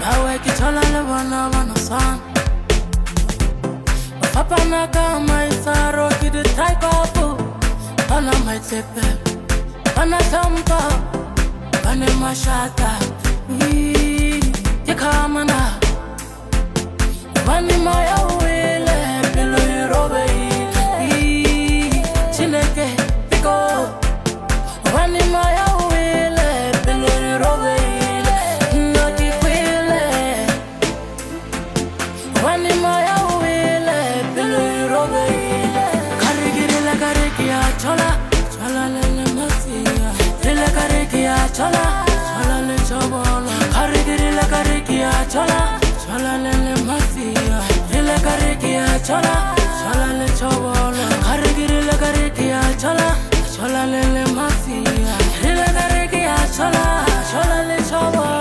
Nawe kithola le bona son. Papa naga my saro ki the type of ana my tepe. Ana tampa. Ana mashata. Yekamana. Wani maya wile bilo robe. Chineke piko. Wani maya wile bilo robe. Noti wile. Wani maya wile bilo robe. Karigiri la karikia chola. Chola le masia. Dile karikia chola. Chola le chobola. Karigiri la karikia chola. Chola le masia. Dile karikia chola. Chola le chobola. Karigiri la karikia chola. Chola le masia. Dile karikia chola. Chola le chobola.